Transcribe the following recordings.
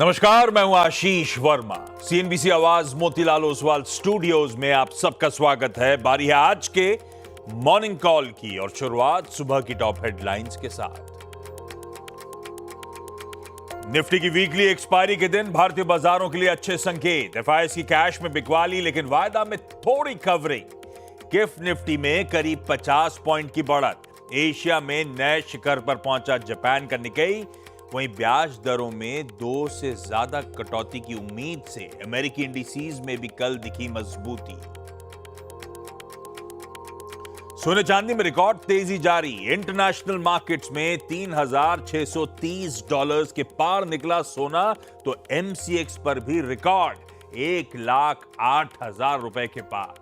नमस्कार, मैं हूं आशीष वर्मा। सीएनबीसी आवाज मोतीलाल ओसवाल स्टूडियोज में आप सबका स्वागत है। बारी है आज के मॉर्निंग कॉल की और शुरुआत सुबह की टॉप हेडलाइंस के साथ। निफ्टी की वीकली एक्सपायरी के दिन भारतीय बाजारों के लिए अच्छे संकेत। एफआईएस की कैश में बिकवाली, लेकिन वायदा में थोड़ी कवरिंग। गिफ्ट निफ्टी में करीब 50 पॉइंट की बढ़त। एशिया में नए शिखर पर पहुंचा जापान का निक्केई। वहीं ब्याज दरों में 2 से ज्यादा कटौती की उम्मीद से अमेरिकी इंडिसेज में भी कल दिखी मजबूती। सोने चांदी में रिकॉर्ड तेजी जारी। इंटरनेशनल मार्केट्स में $3,630 के पार निकला सोना, तो एमसीएक्स पर भी रिकॉर्ड $1,08,000 के पार।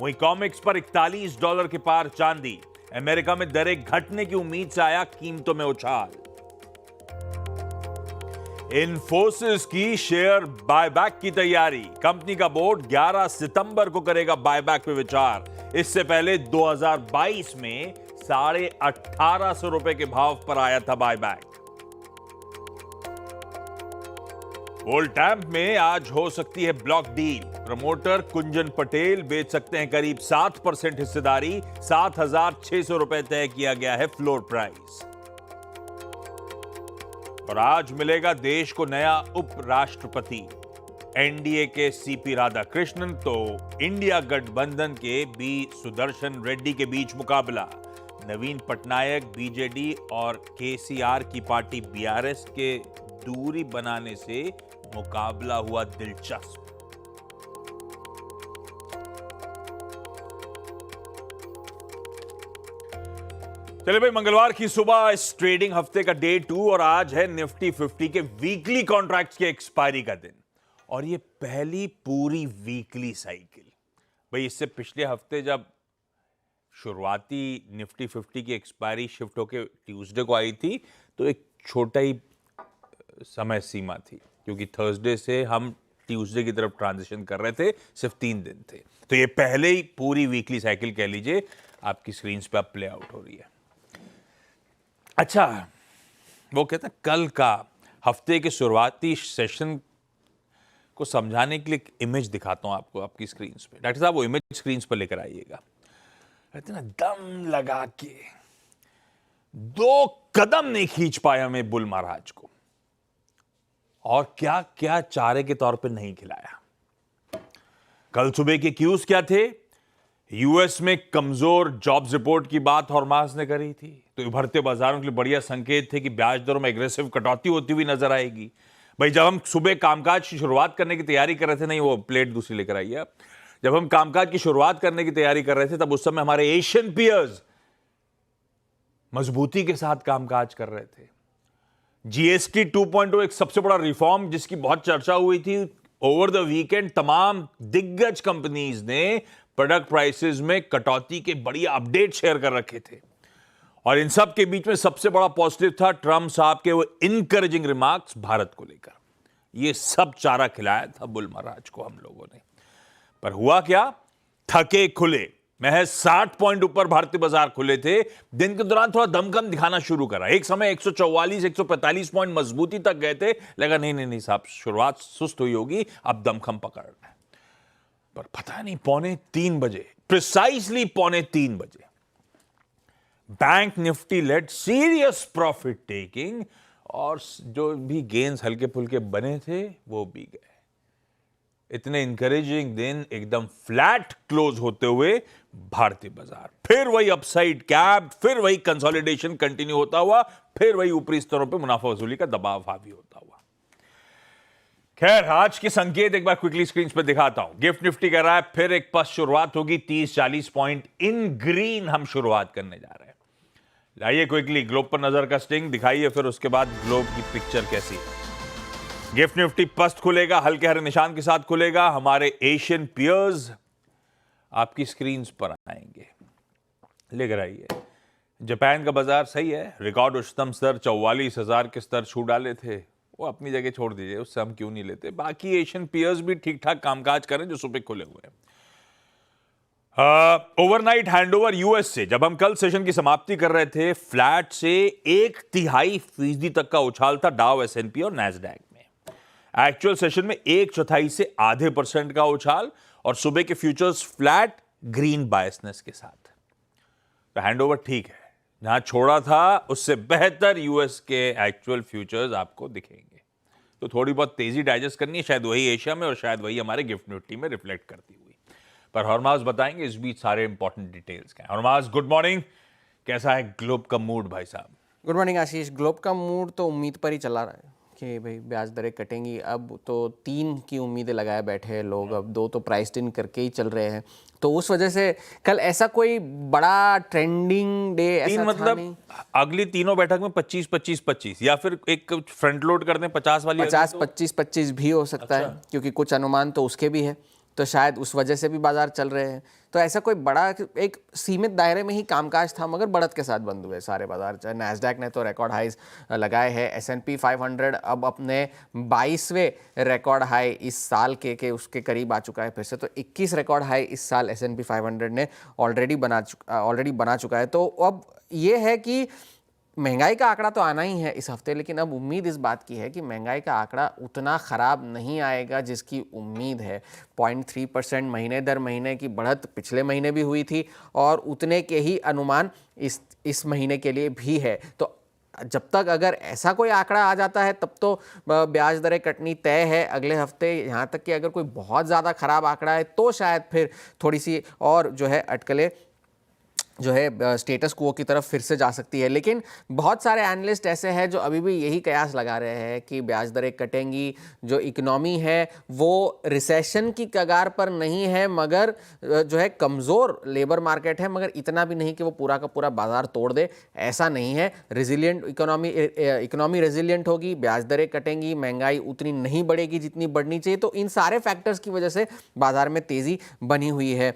वहीं कॉमेक्स पर $41 के पार चांदी। अमेरिका में दरें घटने की उम्मीद से आया कीमतों में उछाल। इन्फोसिस की शेयर बायबैक की तैयारी। कंपनी का बोर्ड 11 सितंबर को करेगा बायबैक पे विचार। इससे पहले 2022 में $1850 के भाव पर आया था बायबैक। वोल्टैम्प में आज हो सकती है ब्लॉक डील। प्रमोटर कुंजन पटेल बेच सकते हैं करीब 7% हिस्सेदारी। $7,600 तय किया गया है फ्लोर प्राइस। और आज मिलेगा देश को नया उपराष्ट्रपति। एनडीए के सीपी राधाकृष्णन तो इंडिया गठबंधन के बी सुदर्शन रेड्डी के बीच मुकाबला। नवीन पटनायक बीजेडी और केसीआर की पार्टी बीआरएस के दूरी बनाने से मुकाबला हुआ दिलचस्प। चलिए भाई, मंगलवार की सुबह इस ट्रेडिंग हफ्ते का डे 2 और आज है निफ्टी 50 के वीकली कॉन्ट्रैक्ट्स के एक्सपायरी का दिन। और ये पहली पूरी वीकली साइकिल। भाई, इससे पिछले हफ्ते जब शुरुआती निफ्टी 50 की एक्सपायरी शिफ्ट होकर ट्यूसडे को आई थी, तो एक छोटा ही समय सीमा थी, क्योंकि थर्सडे से हम ट्यूसडे की तरफ ट्रांजिशन कर रहे थे। सिर्फ 3 दिन थे। तो ये पहले ही पूरी वीकली साइकिल कह लीजिए आपकी स्क्रीन पे अब प्ले आउट हो रही है। अच्छा, वो कहते हैं कल का हफ्ते के शुरुआती सेशन को समझाने के लिए एक इमेज दिखाता हूं आपको आपकी स्क्रीन पे। डॉक्टर साहब, वो इमेज स्क्रीन पर लेकर आइएगा। कहते हैं ना, दम लगा के 2 कदम नहीं खींच पाया हमें बुल महाराज को, और क्या क्या चारे के तौर पे नहीं खिलाया। कल सुबह के क्यूज क्या थे? यूएस में कमजोर जॉब्स रिपोर्ट की बात हॉर्मास ने करी थी, तो उभरते बाजारों के लिए बढ़िया संकेत थे कि ब्याज दरों में एग्रेसिव कटौती होती हुई नजर आएगी। भाई, जब हम सुबह कामकाज की शुरुआत करने की तैयारी कर रहे थे, नहीं वो प्लेट दूसरी लेकर आइए आप। जब हम कामकाज की शुरुआत करने की तैयारी कर रहे थे, तब उस समय हमारे एशियन पीयर्स मजबूती के साथ कामकाज कर रहे थे। जीएसटी 2.0 एक सबसे बड़ा रिफॉर्म जिसकी बहुत चर्चा हुई थी। ओवर द वीकेंड तमाम दिग्गज कंपनीज ने प्रोडक्ट प्राइसेस में कटौती के बढ़िया अपडेट शेयर कर रखे थे। और इन सब के बीच में सबसे बड़ा पॉजिटिव था ट्रंप साहब के वो इनकरेजिंग रिमार्क्स भारत को लेकर। ये सब चारा खिलाया था बुल महाराज को हम लोगों ने। पर हुआ क्या? थके खुले। महज 60 पॉइंट ऊपर भारतीय बाजार खुले थे। दिन के दौरान थोड़ा दमखम दिखाना शुरू करा। एक समय 144 145 पॉइंट मजबूती तक गए थे। लगा नहीं साहब, शुरुआत सुस्त हुई होगी, अब दमखम पकड़ना है। पर पता नहीं, 2:45 बजे, प्रिसाइसली 2:45 बजे, bank Nifty late serious profit taking, और जो भी गेन्स हल्के फुल्के बने थे वो भी गए। इतने इंकरेजिंग दिन एकदम फ्लैट क्लोज होते हुए भारतीय बाजार फिर वही अपसाइड कैप, फिर वही कंसोलिडेशन कंटिन्यू होता हुआ, फिर वही ऊपरी स्तरों पे मुनाफा वसूली का दबाव हावी होता हुआ। खैर, आज के संकेत एक बार क्विकली स्क्रीन पे दिखाता हूं। गिफ्ट निफ्टी कह रहा है फिर एक पस्त शुरुआत होगी। 30-40 पॉइंट इन ग्रीन हम शुरुआत करने जा रहे हैं। लाइए क्विकली ग्लोब पर नजर का स्टिंग दिखाइए, फिर उसके बाद ग्लोब की पिक्चर कैसी है। गिफ्ट निफ्टी पस्त खुलेगा, हल्के हरे निशान के साथ खुलेगा। हमारे एशियन पीयर्स आपकी स्क्रीन पर आएंगे। लेकर आइए। जापान का बाजार सही है। रिकॉर्ड उच्चतम स्तर 44,000 के स्तर छू डाले थे, वो अपनी जगह छोड़ दीजिए, उससे हम क्यों नहीं लेते। बाकी एशियन पीयर्स भी ठीक ठाक कामकाज करें जो सुबह खुले हुए हैं। ओवरनाइट हैंडओवर यूएस से जब हम कल सेशन की समाप्ति कर रहे थे, फ्लैट से 1/3% तक का उछाल था डाउ, एसएनपी और नैस्डैक में। एक्चुअल सेशन में 1/4 से आधे % का उछाल और सुबह के फ्यूचर्स फ्लैट ग्रीन बायसनेस के साथ। तो हैंडओवर ठीक है, जहां छोड़ा था उससे बेहतर यूएस के एक्चुअल फ्यूचर्स आपको दिखेंगे। तो थोड़ी बहुत तेजी डाइजेस्ट करनी है, शायद वही एशिया में और शायद वही हमारे गिफ्ट निफ्टी में रिफ्लेक्ट करती हुई। पर हरमाज बताएंगे इस बीच सारे इंपॉर्टेंट डिटेल्स क्या हैं। हरमाज, गुड मॉर्निंग, कैसा है ग्लोब का मूड भाई साहब? गुड मॉर्निंग आशीष। ग्लोब का मूड तो उम्मीद पर ही चला रहा है कि भाई ब्याज दरें कटेंगी। अब तो 3 की उम्मीदें लगाए बैठे हैं लोग, अब 2 तो प्राइस्ड इन करके ही चल रहे हैं। तो उस वजह से कल ऐसा कोई बड़ा ट्रेंडिंग डे ऐसा मतलब नहीं। अगली तीनों बैठक में 25-25-25 या फिर एक फ्रंट लोड कर दें 50 वाली 50-25-25 भी हो सकता है, क्योंकि कुछ अनुमान तो उसके भी है, तो शायद उस वजह से भी बाजार चल रहे हैं। तो ऐसा कोई बड़ा, एक सीमित दायरे में ही कामकाज था, मगर बढ़त के साथ बंद हुए सारे बाजार। चाहे नैस्डैक ने तो रिकॉर्ड हाईज लगाए हैं, S&P 500 अब अपने 22वें रिकॉर्ड हाई इस साल के उसके करीब आ चुका है फिर से। तो 21 रिकॉर्ड हाई इस साल S&P 500 ने ऑलरेडी बना चुका है। तो अब ये है कि महंगाई का आंकड़ा तो आना ही है इस हफ्ते, लेकिन अब उम्मीद इस बात की है कि महंगाई का आंकड़ा उतना ख़राब नहीं आएगा जिसकी उम्मीद है। 0.3% महीने दर महीने की बढ़त पिछले महीने भी हुई थी और उतने के ही अनुमान इस महीने के लिए भी है। तो जब तक अगर ऐसा कोई आंकड़ा आ जाता है तब तो ब्याज दरें कटनी तय है अगले हफ्ते। यहाँ तक कि अगर कोई बहुत ज़्यादा ख़राब आंकड़ा है तो शायद फिर थोड़ी सी और जो है अटकलें जो है स्टेटस क्वो की तरफ फिर से जा सकती है। लेकिन बहुत सारे एनालिस्ट ऐसे हैं जो अभी भी यही कयास लगा रहे हैं कि ब्याज दरें कटेंगी। जो इकोनॉमी है वो रिसेशन की कगार पर नहीं है, मगर जो है कमज़ोर लेबर मार्केट है, मगर इतना भी नहीं कि वो पूरा का पूरा बाजार तोड़ दे, ऐसा नहीं है। रिजिलियंट इकोनॉमी रेजिलियंट होगी, ब्याज दरें कटेंगी, महंगाई उतनी नहीं बढ़ेगी जितनी बढ़नी चाहिए। तो इन सारे फैक्टर्स की वजह से बाजार में तेज़ी बनी हुई है।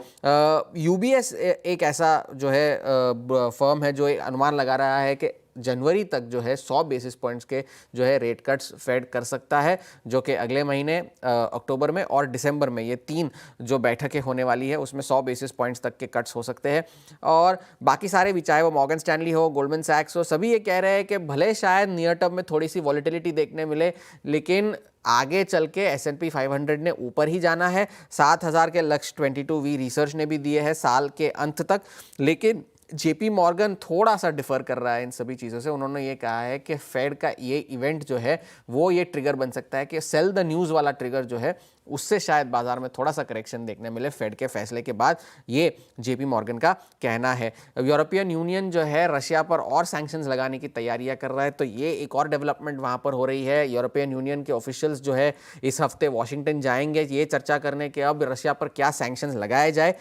UBS एक ऐसा जो है फर्म है जो एक अनुमान लगा रहा है कि जनवरी तक जो है 100 बेसिस पॉइंट्स के जो है रेट कट्स फेड कर सकता है, जो कि अगले महीने अक्टूबर में और दिसंबर में ये 3 जो बैठकें होने वाली है उसमें 100 बेसिस पॉइंट्स तक के कट्स हो सकते हैं। और बाकी सारे भी, चाहे वो मॉर्गन स्टैनली हो, गोल्डमैन सैक्स हो, सभी ये कह रहे हैं कि भले शायद नियर टर्म में थोड़ी सी वॉलेटिलिटी देखने मिले, लेकिन आगे चल के S&P 500 ने ऊपर ही जाना है। 7000 के लक्ष्य 22V रिसर्च ने भी दिए हैं साल के अंत तक। लेकिन JP मॉर्गन थोड़ा सा डिफर कर रहा है इन सभी चीज़ों से। उन्होंने ये कहा है कि फेड का ये इवेंट जो है वो ये ट्रिगर बन सकता है कि सेल द न्यूज़ वाला ट्रिगर जो है उससे शायद बाजार में थोड़ा सा करेक्शन देखने मिले फेड के फैसले के बाद। ये JP मॉर्गन का कहना है। यूरोपियन यूनियन जो है रशिया पर और सैंक्शंस लगाने की तैयारियां कर रहा है, तो ये एक और डेवलपमेंट वहां पर हो रही है। यूरोपियन यूनियन के ऑफिशियल्स जो है इस हफ्ते वॉशिंगटन जाएंगे ये चर्चा करने के अब रशिया पर क्या सैंक्शंस लगाए जाए।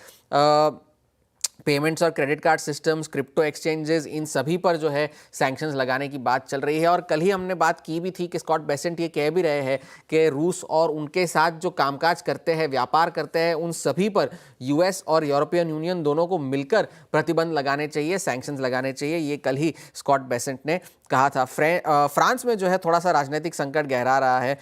पेमेंट्स और credit card systems, crypto exchanges, इन सभी पर जो है सैंक्शंस लगाने की बात चल रही है। और कल ही हमने बात की भी थी कि स्कॉट बेसेंट ये कह भी रहे हैं कि रूस और उनके साथ जो कामकाज करते हैं, व्यापार करते हैं, उन सभी पर US और यूरोपियन यूनियन दोनों को मिलकर प्रतिबंध लगाने चाहिए, सैंक्शंस लगाने चाहिए। ये कल ही स्कॉट बेसेंट ने कहा था। फ्रांस में जो है थोड़ा सा राजनीतिक संकट गहरा रहा है।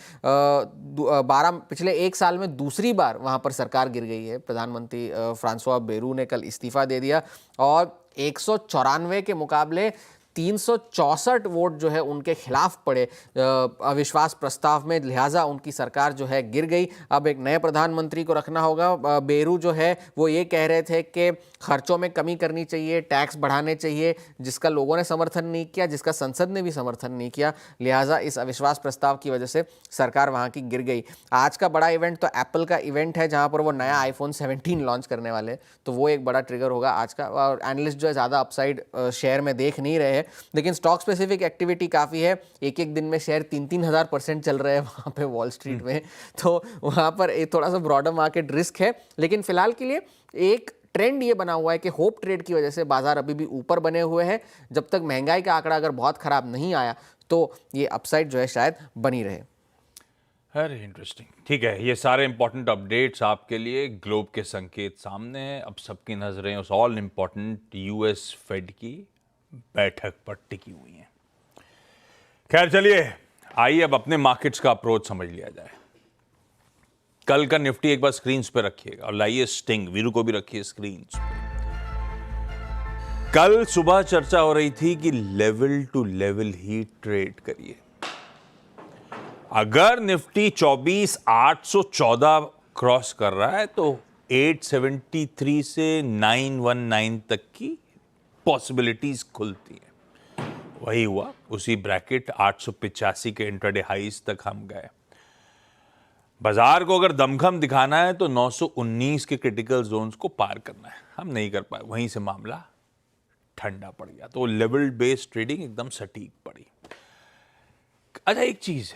पिछले 1 साल में दूसरी बार वहाँ पर सरकार गिर गई है। प्रधानमंत्री फ्रांसवा बेरू ने कल इस्तीफा दे दिया और 194 के मुकाबले 364 वोट जो है उनके खिलाफ पड़े अविश्वास प्रस्ताव में, लिहाजा उनकी सरकार जो है गिर गई। अब एक नए प्रधानमंत्री को रखना होगा। बेरू जो है वो ये कह रहे थे कि खर्चों में कमी करनी चाहिए, टैक्स बढ़ाने चाहिए, जिसका लोगों ने समर्थन नहीं किया, जिसका संसद ने भी समर्थन नहीं किया। लिहाजा इस अविश्वास प्रस्ताव की वजह से सरकार वहाँ की गिर गई। आज का बड़ा इवेंट तो एप्पल का इवेंट है, जहाँ पर वो नया iPhone 17 लॉन्च करने वाले, तो वो एक बड़ा ट्रिगर होगा आज का। और एनालिस्ट जो है ज़्यादा अपसाइड शेयर में देख नहीं रहे हैं, लेकिन स्टॉक स्पेसिफिक एक्टिविटी काफ़ी है। एक दिन में शेयर 3-3 हज़ार% चल रहे हैं वहाँ पे वॉल स्ट्रीट में, तो वहाँ पर एक थोड़ा सा ब्रॉडर मार्केट रिस्क है। लेकिन फिलहाल के लिए एक ट्रेंड ये बना हुआ है कि होप ट्रेड की वजह से बाजार अभी भी ऊपर बने हुए हैं। जब तक महंगाई का आंकड़ा अगर बहुत खराब नहीं आया तो ये अपसाइड जो है शायद बनी रहे। अरे इंटरेस्टिंग। ठीक है, ये सारे इंपॉर्टेंट अपडेट्स आपके लिए। ग्लोब के संकेत सामने हैं, अब सबकी नजरें उस ऑल इंपॉर्टेंट US फेड की बैठक पर टिकी हुई हैं। खैर चलिए, आइए अब अपने मार्केट्स का अप्रोच समझ लिया जाए। कल का निफ्टी एक बार स्क्रीन पे रखिएगा और लाइए स्टिंग, वीरू को भी रखिए स्क्रीन पे। कल सुबह चर्चा हो रही थी कि लेवल टू लेवल ही ट्रेड करिए। अगर निफ्टी 24,814 क्रॉस कर रहा है तो 873 से 919 तक की पॉसिबिलिटीज खुलती हैं। वही हुआ, उसी ब्रैकेट 885 के इंट्राडे हाईज तक हम गए। बाजार को अगर दमखम दिखाना है तो 919 के क्रिटिकल जोन्स को पार करना है, हम नहीं कर पाए, वहीं से मामला ठंडा पड़ गया। तो लेवल बेस्ड ट्रेडिंग एकदम सटीक पड़ी। अच्छा, एक चीज,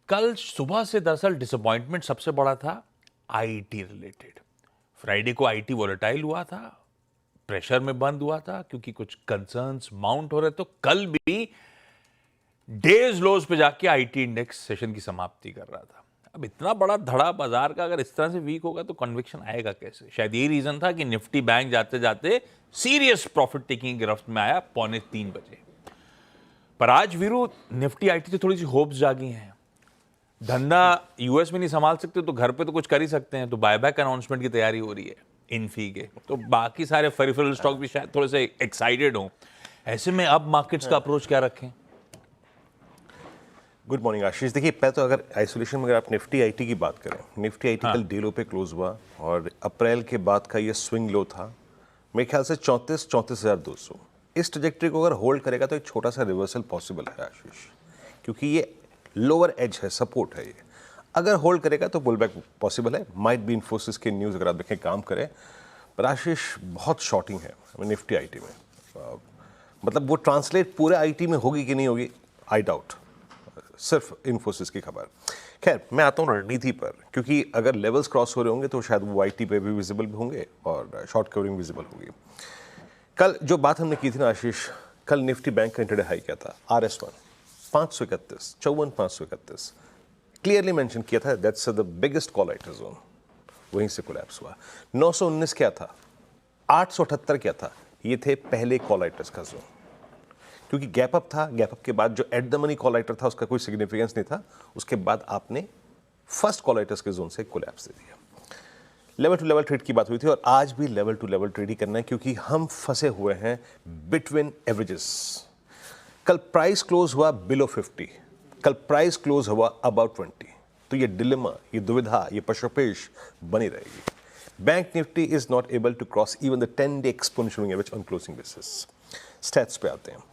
कल सुबह से दरअसल डिसअपॉइंटमेंट सबसे बड़ा था आईटी रिलेटेड। फ्राइडे को आईटी वोलेटाइल हुआ था, प्रेशर में बंद हुआ था क्योंकि कुछ कंसर्न्स माउंट हो रहे। तो कल भी डेज लोज पे जाके आईटी इंडेक्स सेशन की समाप्ति कर रहा था। अब इतना बड़ा धड़ा बाजार का अगर इस तरह से वीक होगा तो कन्विक्शन आएगा कैसे? शायद यही रीजन था कि निफ्टी बैंक जाते जाते सीरियस प्रॉफिट टेकिंग की गिरफ्त में आया 2:45 बजे। पर आज वीरू निफ्टी आईटी से थोड़ी सी होप्स जागी हैं। धंधा यूएस में नहीं संभाल सकते तो घर पे तो कुछ कर ही सकते हैं। तो बायबैक अनाउंसमेंट की तैयारी हो रही है इन्फी के, तो बाकी सारे पेरिफेरल स्टॉक भी शायद थोड़े से एक्साइटेड हों। ऐसे में अब मार्केट्स का अप्रोच क्या रखें? गुड मॉर्निंग आशीष। देखिए, पहले तो अगर आइसोलेशन में अगर आप निफ्टी आईटी की बात करें, निफ्टी आईटी कल डे लो पे क्लोज हुआ और अप्रैल के बाद का ये स्विंग लो था मेरे ख्याल से 34,200। इस ट्रजेक्टरी को अगर होल्ड करेगा तो एक छोटा सा रिवर्सल पॉसिबल है आशीष, क्योंकि ये लोअर एज है, सपोर्ट है। ये अगर होल्ड करेगा तो पुल बैक पॉसिबल है। माइट बी इन्फोसिस के न्यूज़ अगर आप देखें काम करें, पर आशीष बहुत शॉर्टिंग है निफ्टी आईटी में। मतलब वो ट्रांसलेट पूरे आईटी में होगी कि नहीं होगी, आई डाउट। सिर्फ इन्फोसिस की खबर। खैर, मैं आता हूँ रणनीति पर, क्योंकि अगर लेवल्स क्रॉस हो रहे होंगे तो शायद वो आईटी पे भी विजिबल भी होंगे और शॉर्ट कवरिंग विजिबल होगी। कल जो बात हमने की थी ना आशीष, कल निफ्टी बैंक का इंट्राडे हाई क्या था? RS1 531, 54,531 क्लियरली मेंशन किया था, that's the biggest call writer zone. वहीं से कोलैप्स हुआ। 919 क्या था? 878 क्या था? ये थे पहले कॉल राइटर्स का जोन, क्योंकि गैप अप था। गैप अप के बाद जो at the money call writer था उसका कोई सिग्निफिकेंस नहीं था। उसके बाद आपने फर्स्ट कॉल राइटर्स के जोन से कोलैप्स दे दिया। लेवल टू लेवल ट्रेड की बात हुई थी और आज भी लेवल टू लेवल ट्रेड ही करना है, क्योंकि हम फंसे हुए हैं बिटवीन एवरेजेस। कल प्राइस क्लोज हुआ बिलो 50, कल प्राइस क्लोज हुआ अबाउट 20। तो ये डिलेमा, ये दुविधा, ये पशोपेश बनी रहेगी। Bank Nifty is not able to cross even the 10-day exponential average on closing basis. Stats पे आते हैं।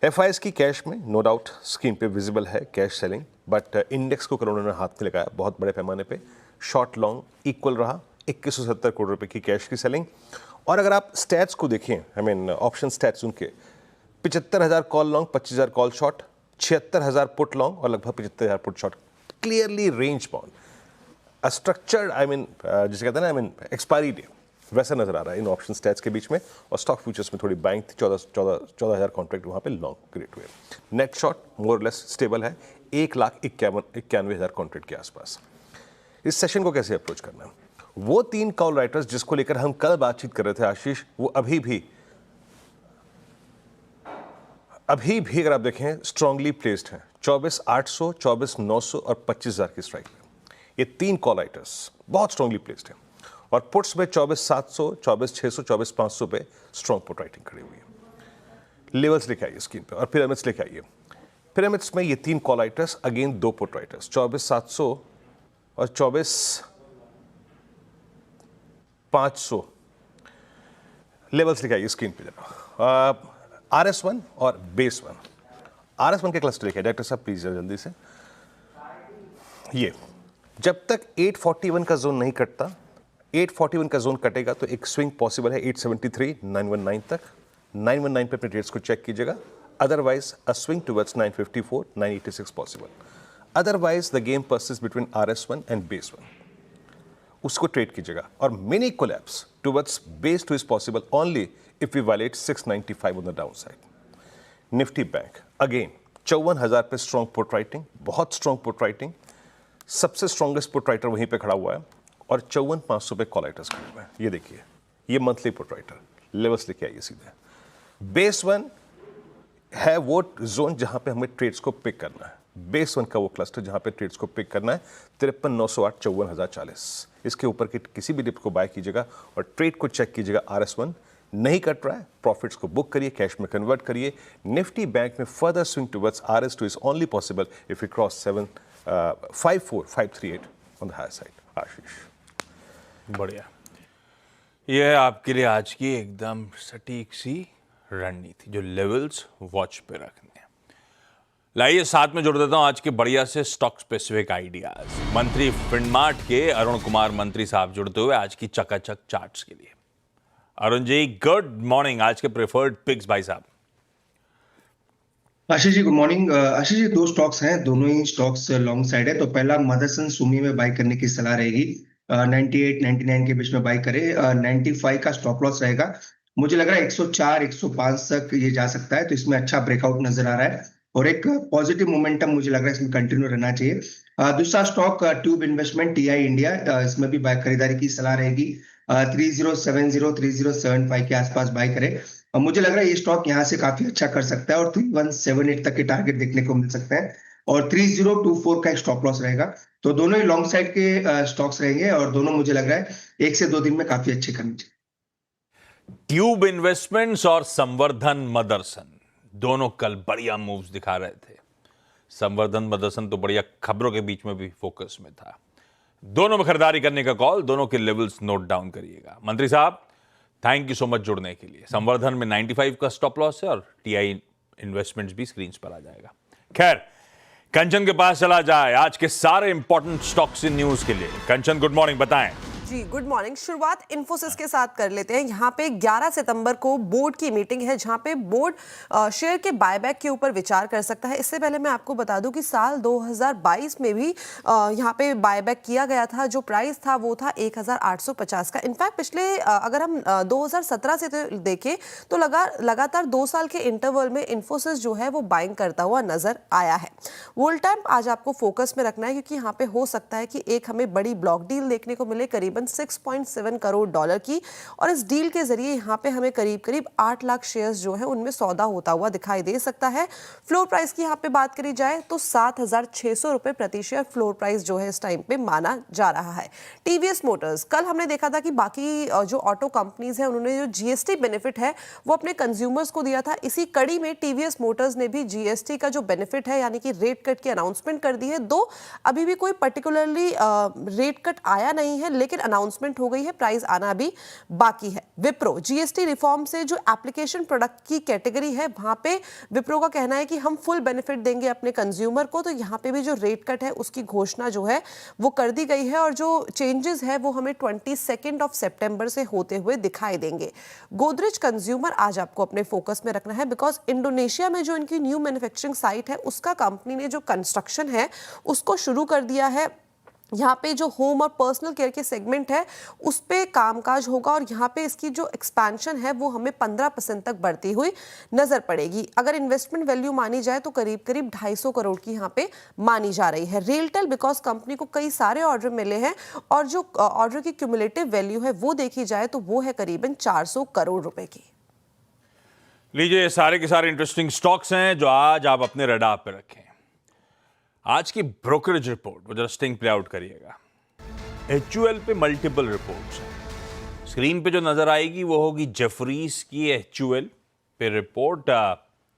एफआईएस की कैश में नो डाउट स्क्रीन पे विजिबल है कैश सेलिंग, बट इंडेक्स को करोड़ों ने हाथ में लगाया बहुत बड़े पैमाने पे। शॉर्ट लॉन्ग इक्वल रहा, 2170 करोड़ रुपए की कैश की सेलिंग। और अगर आप स्टैट्स को देखें, आई मीन ऑप्शन स्टैट्स उनके, 75,000 call long, 25,000 call short, 76,000 put long और लगभग 75,000 put short. Clearly range bound, a structured, I mean जिसे कहते हैं ना, आई मीन एक्सपायरी डे, वैसा नजर आ रहा है इन ऑप्शन स्टैट्स के बीच में। और स्टॉक फ्यूचर्स में थोड़ी बाइंग थी, 14,000 कॉन्ट्रैक्ट वहाँ पे लॉन्ग क्रिएट हुए। Net short more less stable है, 1,91,000 कॉन्ट्रैक्ट के आसपास। इस सेशन को कैसे अप्रोच करना है? वो 3 कॉल राइटर्स जिसको लेकर हम कल बातचीत कर रहे थे आशीष, वो अभी भी अगर आप देखें स्ट्रांगली प्लेस्ड हैं। 24,800, 24,900 और 25,000 की स्ट्राइक में ये 3 कॉल राइटर्स बहुत स्ट्रांगली प्लेस्ड हैं। और पुट्स में 24,700, 24,600, 24,500 पे स्ट्रॉन्ग पुट राइटिंग खड़ी हुई है। लेवल्स लेके आइए स्क्रीन पे और पिरामिड्स लेके आइए। पिरामिड्स में ये 3 call writers, again 2 put writers, 24,700 और 24,500। लेवल्स लेके आइए स्क्रीन पे जरा। RS1 और बेस 1। RS1 के क्लस्टर लेके डायरेक्टर साहब प्लीज जल्दी से। ये जब तक 841 का जोन नहीं कटता, 841 का जोन कटेगा तो एक स्विंग पॉसिबल है 873, 919 तक। 919 पे अपने ट्रेड्स को चेक कीजिएगा। Otherwise a swing towards 954, 986 possible. Otherwise the game persist between RS1 and base 1, उसको ट्रेड कीजिएगा। और mini collapse towards base 2 is possible only if we violate 695 on the downside. Nifty bank again 54,000 पे strong put writing, बहुत strong put writing. सबसे strongest put writer वहीं पे खड़ा हुआ है और 54,500 पे कॉल राइटर्स खड़े हुए हैं। ये देखिए, ये मंथली पुट राइटर लेवल्स लेके आइए सीधे। बेस 1 है वो जोन जहां पे हमें ट्रेड्स को पिक करना है। बेस 1 का वो क्लस्टर जहां पे ट्रेड्स को पिक करना है 53,908, 54,040। इसके ऊपर के किसी भी डिप को बाय कीजिएगा और ट्रेड को चेक कीजिएगा। RS1 नहीं कट रहा है, प्रॉफिट्स को बुक करिए, कैश में कन्वर्ट करिए। निफ्टी बैंक में further swing towards RS2 is only possible if you cross 54538 on the higher side. आशीष, बढ़िया। यह है आपके लिए आज की एकदम सटीक सी रणनीति, जो लेवल्स वॉच पे रखने हैं। लाइए साथ में जोड़ देता हूं आज के बढ़िया से स्टॉक स्पेसिफिक आइडियाज। मंत्री फिनमार्ट के अरुण कुमार मंत्री साहब जुड़ते हुए आज की चकाचक चार्ट्स के लिए। Arun ji, good morning. आज के प्रेफर्ड पिक्स भाई साहब। Ashish ji good morning. आशीष जी दो स्टॉक्स हैं, दोनों ही स्टॉक्स लॉन्ग साइड है। तो पहला मदरसन सुमी में बाय करने की सलाह रहेगी। 98 99 के बीच में बाय करे। 95 का स्टॉप लॉस रहेगा। मुझे लग रहा है 104 105 तक ये जा सकता है, तो इसमें अच्छा ब्रेकआउट नजर आ रहा है और एक पॉजिटिव मोमेंटम मुझे लग रहा है इसमें कंटिन्यू रहना चाहिए। दूसरा stock tube investment TI India, इसमें भी बाय खरीदारी की सलाह रहेगी। 3070 3075 के आसपास बाय करे। मुझे लग रहा है ये स्टॉक यहाँ से काफी अच्छा कर सकता है और 3178 तक के टारगेट देखने को मिल सकते हैं और 3024 का एक स्टॉप लॉस रहेगा। तो दोनों ही लॉन्ग साइड के स्टॉक्स रहेंगे और दोनों मुझे लग रहा है 1 से 2 दिन में काफी अच्छे करने चाहिए। ट्यूब इन्वेस्टमेंट्स और संवर्धन मदरसन दोनों कल बढ़िया मूव्स दिखा रहे थे। संवर्धन मदरसन तो बढ़िया खबरों के बीच में भी फोकस में था। दोनों में खरीदारी करने का कॉल, दोनों के लेवल्स नोट डाउन करिएगा। मंत्री साहब, थैंक यू सो मच जुड़ने के लिए। संवर्धन में 95 का स्टॉप लॉस है और टीआई इन्वेस्टमेंट्स भी स्क्रीन पर आ जाएगा। खैर, कंचन के पास चला जाए आज के सारे इंपॉर्टेंट स्टॉक्स इन न्यूज के लिए। कंचन, गुड मॉर्निंग, बताएं। जी गुड मॉर्निंग। शुरुआत इन्फोसिस के साथ कर लेते हैं। यहाँ पे 11 सितंबर को बोर्ड की मीटिंग है जहाँ पे बोर्ड शेयर के बायबैक के ऊपर विचार कर सकता है। इससे पहले मैं आपको बता दूं कि साल 2022 में भी यहाँ पे बायबैक किया गया था। जो प्राइस था वो था 1850 का। इनफैक्ट पिछले अगर हम 2017 से देखें तो लगातार 2 साल के इंटरवल में इन्फोसिस जो है वो बाइंग करता हुआ नजर आया है। वोल्ट टाइम आज आपको फोकस में रखना है क्योंकि यहाँ पे हो सकता है कि एक हमें बड़ी ब्लॉक डील देखने को मिले करीबन 6.7 करोड़ डॉलर की, और इस डील के जरिए यहाँ पे हमें करीब 8 लाख शेयर्स जो है उनमें सौदा होता हुआ दिखाई दे सकता है। फ्लोर प्राइस की यहाँ पे बात करी जाए तो 7,600 रुपए प्रति शेयर फ्लोर प्राइस जो है इस टाइम पे माना जा रहा है। टीवीएस मोटर्स, कल हमने देखा था कि बाकी जो ऑटो कंपनीज है उन्होंने जो जीएसटी बेनिफिट है वो अपने कंज्यूमर्स को दिया था। इसी कड़ी में टीवीएस मोटर्स ने भी जीएसटी का जो बेनिफिट है यानी कि रेट कट की अनाउंसमेंट कर दी है। दो अभी भी कोई पर्टिकुलरली रेट कट आया नहीं है लेकिन अनाउंसमेंट हो गई है, प्राइस आना भी बाकी है। विप्रो, जीएसटी रिफॉर्म से जो एप्लीकेशन प्रोडक्ट की कैटेगरी है वहां पे विप्रो का कहना है कि हम फुल बेनिफिट देंगे अपने कंज्यूमर को। तो यहां पे भी जो रेट कट है उसकी घोषणा जो है वो कर दी गई है और जो चेंजेस है वो हमें 22 सितंबर से होते हुए दिखाई देंगे। गोदरेज कंज्यूमर आज आपको अपने फोकस में रखना है बिकॉज इंडोनेशिया में जो इनकी न्यू मैन्युफैक्चरिंग साइट है उसका कंपनी ने जो कंस्ट्रक्शन है उसको शुरू कर दिया है। यहाँ पे जो होम और पर्सनल केयर के सेगमेंट है उस पे कामकाज होगा और यहाँ पे इसकी जो एक्सपेंशन है वो हमें 15% तक बढ़ती हुई नजर पड़ेगी। अगर इन्वेस्टमेंट वैल्यू मानी जाए तो करीब 250 करोड़ की यहाँ पे मानी जा रही है। रेलटेल, बिकॉज कंपनी को कई सारे ऑर्डर मिले हैं और जो ऑर्डर की क्यूमुलेटिव वैल्यू है वो देखी जाए तो वो है करीबन 400 करोड़ रुपए की। लीजिए, सारे के सारे इंटरेस्टिंग स्टॉक्स हैं जो आज आप अपने रडार पे रखें। आज की ब्रोकरेज रिपोर्ट वो जरा स्टिंग प्ले आउट करिएगा। एचयूएल पे मल्टीपल रिपोर्ट्स हैं। स्क्रीन पे जो नजर आएगी वो होगी जेफरीज की एचयूएल पे रिपोर्ट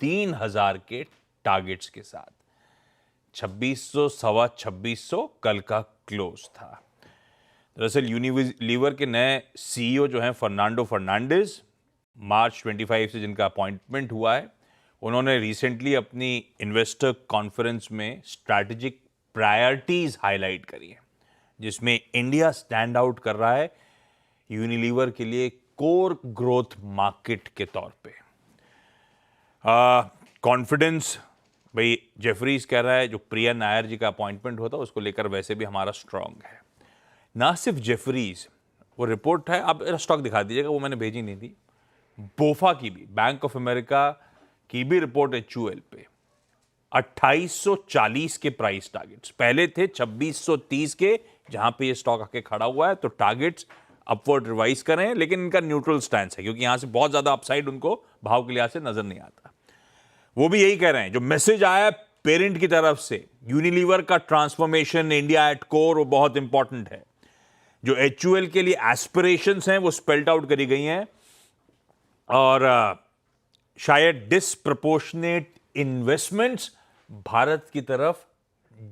3000 के टारगेट्स के साथ। 2600 सवा 2600 कल का क्लोज था। दरअसल यूनिलीवर के नए सीईओ जो हैं फर्नांडो फर्नांडिस, मार्च 25 से जिनका अपॉइंटमेंट हुआ है, उन्होंने रिसेंटली अपनी इन्वेस्टर कॉन्फ्रेंस में स्ट्रैटेजिक प्रायोरिटीज हाईलाइट करी है जिसमें इंडिया स्टैंड आउट कर रहा है यूनिलीवर के लिए कोर ग्रोथ मार्केट के तौर पे। कॉन्फिडेंस, भाई जेफरीज कह रहा है जो प्रिया नायर जी का अपॉइंटमेंट होता उसको लेकर वैसे भी हमारा स्ट्रांग है। ना सिर्फ जेफरीज, वो रिपोर्ट है, आप स्टॉक दिखा दीजिएगा, वो मैंने भेजी नहीं थी। बोफा की भी, बैंक ऑफ अमेरिका की भी रिपोर्ट एचयूएल पे 2840 के प्राइस टारगेट्स, पहले थे 2630 के जहां पे ये स्टॉक आके खड़ा हुआ है। तो टारगेट्स अपवर्ड रिवाइज कर रहे हैं लेकिन इनका न्यूट्रल स्टैंड है क्योंकि यहां से बहुत ज्यादा अपसाइड उनको भाव के लिहाज से नजर नहीं आता। वो भी यही कह रहे हैं, जो मैसेज आया पेरेंट की तरफ से यूनिलीवर का ट्रांसफॉर्मेशन इंडिया एट कोर वो बहुत इंपॉर्टेंट है। जो एचयूएल के लिए एस्पिरेशंस हैं वो स्पेल्ट आउट करी गई हैं और शायद डिसप्रपोर्शनेट इन्वेस्टमेंट्स भारत की तरफ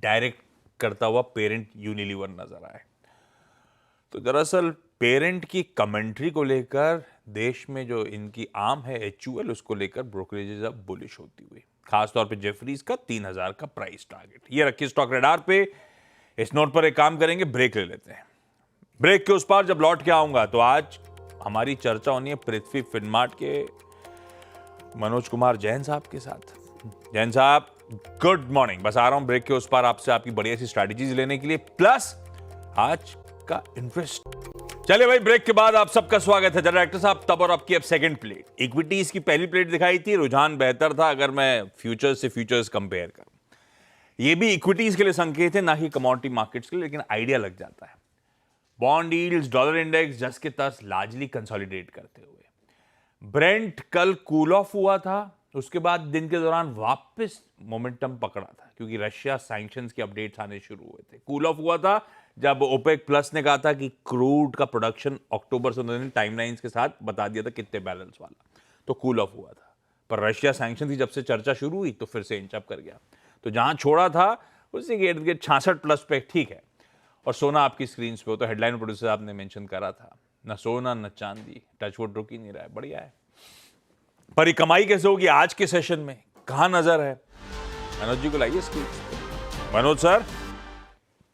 डायरेक्ट करता हुआ पेरेंट यूनिलीवर नजर आए। तो दरअसल पेरेंट की कमेंट्री को लेकर देश में जो इनकी आर्म है HUL, उसको लेकर ब्रोकरेजेस अब बुलिश होती हुई, खासतौर पे जेफरीज का 3000 का प्राइस टारगेट। ये रखिए स्टॉक रडार पे। इस नोट पर एक काम करेंगे, ब्रेक ले लेते हैं। ब्रेक के उस पार जब लौट के आऊंगा तो आज हमारी चर्चा होनी है पृथ्वी फिनमार्ट के मनोज कुमार जैन साहब के साथ। जैन साहब, गुड मॉर्निंग। बस आ रहा हूं ब्रेक के उस पार आपसे आपकी बढ़िया सी स्ट्रैटेजीज लेने के लिए, प्लस आज का इन्वेस्ट। चलिए भाई, ब्रेक के बाद आप सबका स्वागत है। डायरेक्टर साहब, तब और आपकी अब सेकंड प्लेट। इक्विटीज की पहली प्लेट दिखाई थी, रुझान बेहतर था अगर मैं फ्यूचर्स से फ्यूचर्स कंपेयर करूं। ये भी इक्विटीज के लिए संकेत है, ना ही कमोडिटी मार्केट्स के लिए, लेकिन आइडिया लग जाता है। बॉन्ड यील्ड्स, डॉलर इंडेक्स जस के तस लार्जली कंसोलिडेट करते हुए। ब्रेंट कल कूल ऑफ हुआ था, उसके बाद दिन के दौरान वापस मोमेंटम पकड़ा था क्योंकि रशिया सैंक्शंस के अपडेट्स आने शुरू हुए थे। कूल ऑफ हुआ था जब ओपेक प्लस ने कहा था कि क्रूड का प्रोडक्शन अक्टूबर से उन्होंने टाइमलाइंस के साथ बता दिया था कितने बैरल्स वाला, तो कूल ऑफ हुआ था। पर रशिया सैंक्शन की जब से चर्चा शुरू हुई तो फिर से इंचअप कर गया। तो जहां छोड़ा था उसी के इर्द गिर्द 66 प्लस पे ठीक है। और सोना आपकी स्क्रीन पे हो तो हेडलाइन प्रोड्यूसर साहब ने मेंशन करा था, न सोना न चांदी, टचवुड रुक ही नहीं रहा है, बढ़िया है। पर ये कमाई कैसे होगी आज के सेशन में, कहां नजर है? मनोज जी को लाइए स्क्रीन पे। मनोज सर,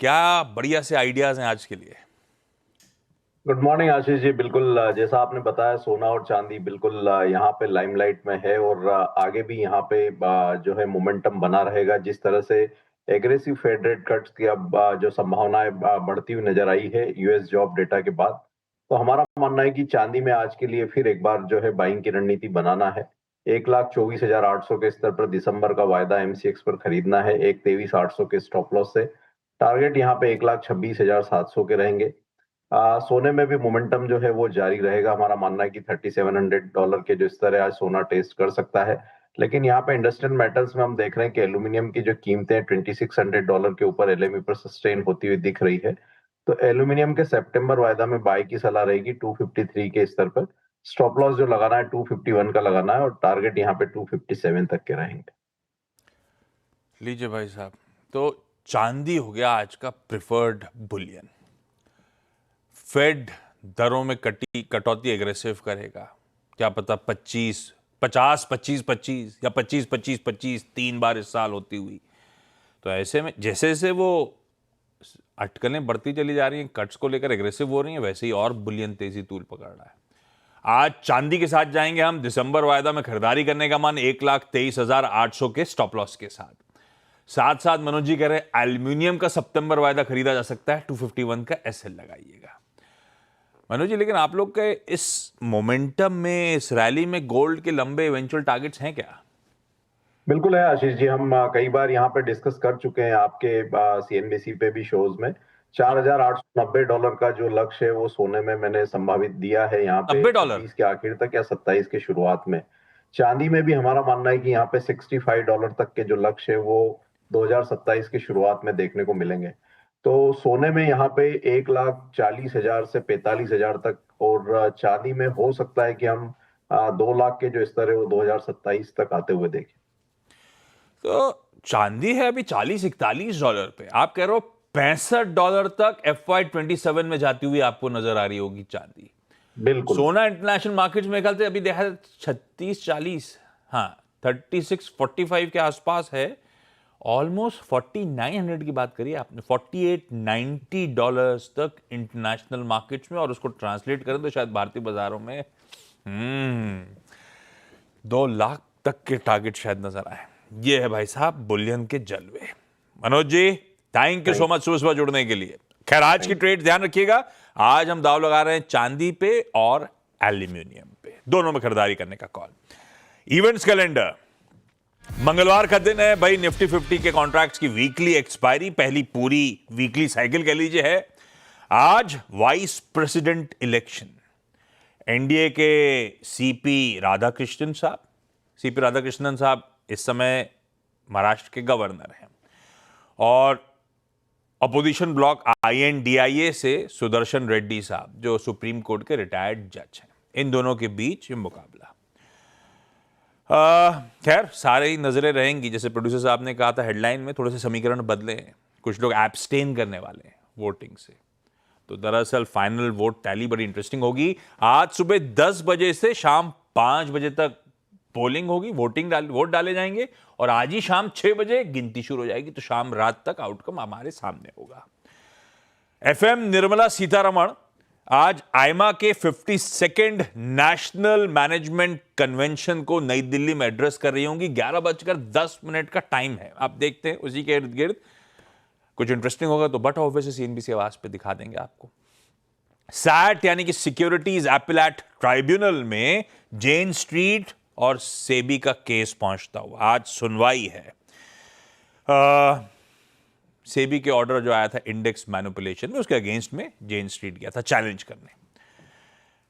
क्या बढ़िया से आइडियाज हैं आज के लिए? Good morning Ashish ji. बिल्कुल जैसा आपने बताया, सोना और चांदी बिल्कुल यहाँ पे लाइमलाइट में है और आगे भी यहाँ पे जो है मोमेंटम बना रहेगा। जिस तरह से एग्रेसिव फेड रेट कट्स की अब जो संभावनाएं बढ़ती हुई नजर आई है यूएस जॉब डेटा के बाद, तो हमारा मानना है कि चांदी में आज के लिए फिर एक बार जो है बाइंग की रणनीति बनाना है। 1,24,800 के स्तर पर दिसंबर का वायदा MCX पर खरीदना है। 1,23,800 के स्टॉप लॉस से टारगेट यहाँ पे 1,26,700 के रहेंगे। सोने में भी मोमेंटम जो है वो जारी रहेगा। हमारा मानना है कि $3,700 के जो स्तर है आज सोना टेस्ट कर सकता है। लेकिन यहाँ पे इंडस्ट्रियल मेटल्स में हम देख रहे हैं कि एल्यूमिनियम की जो कीमतें $2,600 के ऊपर LME पर सस्टेन होती हुई दिख रही है। तो एल्यूमिनियम के सितंबर वायदा में बाय की सलाह रहेगी 253 के स्तर पर। स्टॉप लॉस जो लगाना है 251 का लगाना है और टारगेट यहाँ पे 257 तक के रहेंगे। लीजिए भाई साहब, तो चांदी हो गया आज का प्रिफर्ड बुलियन। फेड दरों में कटौती एग्रेसिव करेगा, क्या पता 25, 50, 25, 25 या 25, 25, 25 3 बार इस साल होती हुई। तो ऐसे में जैसे जैसे वो अटकलें बढ़ती चली जा रही हैं, कट्स को लेकर एग्रेसिव हो रही हैं, वैसे ही और बुलियन तेजी तूल पकड़ रहा है। आज चांदी के साथ जाएंगे हम। दिसंबर वायदा में खरीदारी करने का मन 1,23,800 के स्टॉप लॉस के साथ। साथ साथ मनोज जी कह रहे हैं एल्यूमिनियम का सितंबर वायदा खरीदा जा सकता है, 251 का SL लगाइएगा। मनोज जी, लेकिन आप लोग के इस मोमेंटम में, इस रैली में गोल्ड के लंबे इवेंचुअल टारगेट्स हैं क्या? बिल्कुल है आशीष जी। हम कई बार यहाँ पे डिस्कस कर चुके हैं आपके CNBC पे भी शोज में। $4,890 का जो लक्ष्य है वो सोने में मैंने संभावित दिया है यहाँ पे $90 20 के आखिर तक या 27 के शुरुआत में। चांदी में भी हमारा मानना है कि यहाँ पे $65 तक के जो लक्ष्य है वो 2027 की शुरुआत में देखने को मिलेंगे। तो सोने में यहाँ पे 1,40,000 से 45,000 तक और चांदी में हो सकता है कि हम 2 लाख के जो स्तर है वो 2027 तक आते हुए देखें। तो चांदी है अभी $40-41 पे, आप कह रहे हो $65 तक FY27 में जाती हुई आपको नजर आ रही होगी चांदी। बिल्कुल। सोना इंटरनेशनल मार्केट्स में ख्याल से अभी देखा 36-40, हाँ 36-45 के आसपास है। ऑलमोस्ट 4900 की बात करिए आपने, $48-90 तक इंटरनेशनल मार्केट्स में, और उसको ट्रांसलेट करें तो शायद भारतीय बाजारों में 2 लाख तक के टारगेट शायद नजर आए। ये है भाई साहब बुलियन के जलवे। Manoj ji, thank you so much सुबह जुड़ने के लिए। खैर, आज की ट्रेड ध्यान रखिएगा, आज हम दाव लगा रहे हैं चांदी पे और एल्यूमिनियम पे, दोनों में खरीदारी करने का कॉल। इवेंट्स कैलेंडर, मंगलवार का दिन है भाई। निफ्टी 50 के कॉन्ट्रैक्ट्स की वीकली एक्सपायरी, पहली पूरी वीकली साइकिल कह लीजिए है। आज वाइस प्रेसिडेंट इलेक्शन, एनडीए के सीपी राधाकृष्णन साहब इस समय महाराष्ट्र के गवर्नर हैं, और अपोजिशन ब्लॉक INDIA से सुदर्शन रेड्डी साहब जो सुप्रीम कोर्ट के रिटायर्ड जज हैं। इन दोनों के बीच ये मुकाबला। खैर, सारे ही नजरें रहेंगी, जैसे प्रोड्यूसर साहब ने कहा था हेडलाइन में, थोड़े से समीकरण बदले हैं। कुछ लोग एब्सटेन करने वाले हैं वोटिंग से। तो दरअसल फाइनल वोट टैली बड़ी इंटरेस्टिंग होगी। आज सुबह 10 बजे से शाम 5 बजे तक पोलिंग होगी, वोट डाले जाएंगे और आज ही शाम 6 बजे गिनती शुरू हो जाएगी। तो शाम रात तक आउटकम हमारे सामने होगा। FM निर्मला सीतारमण आज आईमा के 52nd नेशनल मैनेजमेंट कन्वेंशन को नई दिल्ली में एड्रेस कर रही होंगी। 11:10 का टाइम है। आप देखते हैं उसी के इर्द गिर्द कुछ इंटरेस्टिंग होगा तो बट ऑफिस से CNBC आवाज पे दिखा देंगे आपको। सैट यानी कि सिक्योरिटीज एपिलेट ट्राइब्यूनल में जेन स्ट्रीट और सेबी का केस पहुंचता हुआ आज सुनवाई है। सेबी के ऑर्डर जो आया था इंडेक्स मैनिपुलेशन में, उसके अगेंस्ट में जेन स्ट्रीट गया था चैलेंज करने।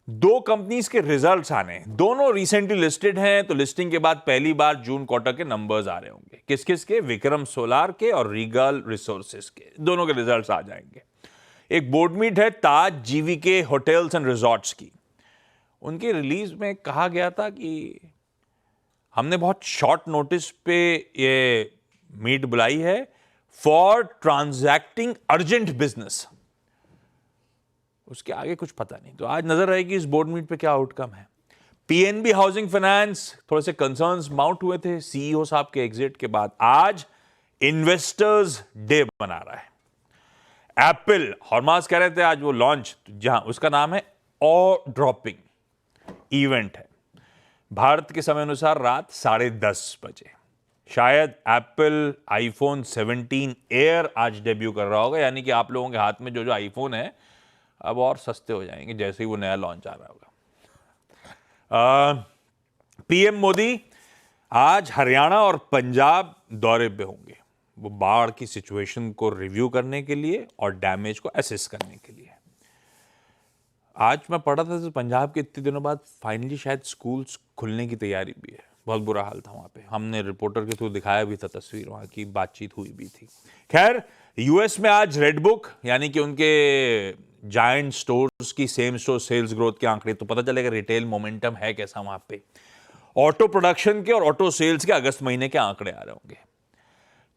2 कंपनीज के रिजल्ट्स आने, दोनों रिसेंटली लिस्टेड हैं। तो लिस्टिंग के बाद पहली बार जून क्वार्टर के नंबर्स आ रहे होंगे। किस किस के? विक्रम सोलार के और रीगल रिसोर्सेज के, दोनों के रिजल्ट्स आ जाएंगे। एक बोर्ड मीट है ताज GVK होटल्स एंड रिजॉर्ट्स की। उनकी रिलीज में कहा गया था कि हमने बहुत शॉर्ट नोटिस पे ये मीट बुलाई है फॉर ट्रांजैक्टिंग अर्जेंट बिजनेस। उसके आगे कुछ पता नहीं। तो आज नजर आएगी इस बोर्ड मीट पे क्या आउटकम है। PNB हाउसिंग फाइनेंस, थोड़े से कंसर्न्स माउंट हुए थे CEO साहब के एग्जिट के बाद। आज इन्वेस्टर्स डे बना रहा है। एप्पल हॉर्मास कह रहे थे आज वो लॉन्च, जहां उसका नाम है ऑ ड्रॉपिंग इवेंट है। भारत के समय अनुसार रात 10:30 बजे। शायद एप्पल आईफोन 17 एयर आज डेब्यू कर रहा होगा, यानी कि आप लोगों के हाथ में जो आईफोन है अब और सस्ते हो जाएंगे जैसे ही वो नया लॉन्च आ रहा होगा। PM मोदी आज हरियाणा और पंजाब दौरे पे होंगे। वो बाढ़ की सिचुएशन को रिव्यू करने के लिए और डैमेज को असेस करने के लिए। आज मैं पढ़ा था तो पंजाब के इतने दिनों बाद फाइनली शायद स्कूल्स खुलने की तैयारी भी है। बहुत बुरा हाल था वहाँ पे, हमने रिपोर्टर के थ्रू दिखाया भी था तस्वीर, वहाँ की बातचीत हुई भी थी। खैर US में आज रेड बुक यानी कि उनके जायंट स्टोर्स की सेम स्टोर सेल्स ग्रोथ के आंकड़े, तो पता चलेगा रिटेल मोमेंटम है कैसा वहाँ पे। ऑटो प्रोडक्शन के और ऑटो सेल्स के अगस्त महीने के आंकड़े आ रहे होंगे।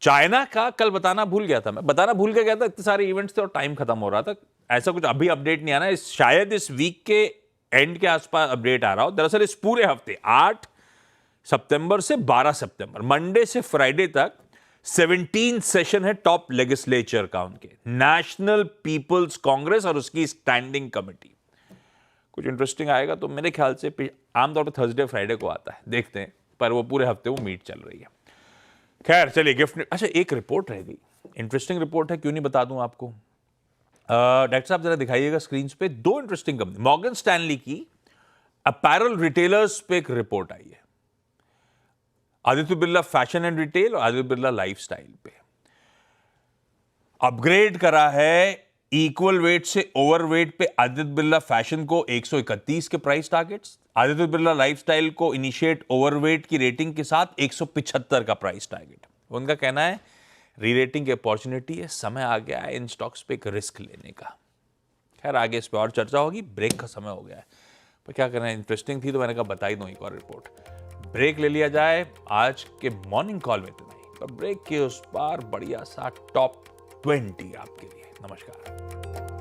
चाइना का कल बताना भूल गया था, मैं बताना भूल गया था, इतने सारे इवेंट्स थे और टाइम खत्म हो रहा था। ऐसा कुछ अभी अपडेट नहीं आना, शायद इस वीक के एंड के आसपास अपडेट आ रहा हो। दरअसल इस पूरे हफ्ते 8 सितंबर से 12 सितंबर, मंडे से फ्राइडे तक 17 सेशन है टॉप लेजिस्लेचर का, उनके नेशनल पीपल्स कांग्रेस और उसकी स्टैंडिंग कमेटी। कुछ इंटरेस्टिंग आएगा तो मेरे ख्याल से आमतौर पर थर्सडे फ्राइडे को आता है, देखते हैं, पर वो पूरे हफ्ते वो मीट चल रही है। खैर चलिए गिफ्ट, अच्छा एक रिपोर्ट रह गई, इंटरेस्टिंग रिपोर्ट है, क्यों नहीं बता दूं आपको। डॉक्टर साहब जरा दिखाइएगा स्क्रीन पे। 2 इंटरेस्टिंग कंपनी, मॉर्गन स्टैनली की अपैरल रिटेलर्स पे एक रिपोर्ट आई है। Aditya Birla fashion and retail और आदित्य बिरला लाइफस्टाइल पे अपग्रेड करा है इक्वल वेट से ओवरवेट पे। आदित्य बिरला फैशन को 131 के price targets, Aditya Birla lifestyle को इनिशिएट ओवरवेट की रेटिंग के साथ 175 का प्राइस टारगेट। उनका कहना है री रेटिंग की अपॉर्चुनिटी है, समय आ गया है इन स्टॉक्स पे एक रिस्क लेने का। खैर आगे इस पर और चर्चा होगी, ब्रेक का समय हो गया है, पर क्या करना है, इंटरेस्टिंग थी तो मैंने कहा बता ही दूं एक और रिपोर्ट। ब्रेक ले लिया जाए, आज के मॉर्निंग कॉल में इतना ही, पर ब्रेक के उस पार बढ़िया सा टॉप 20 आपके लिए। नमस्कार।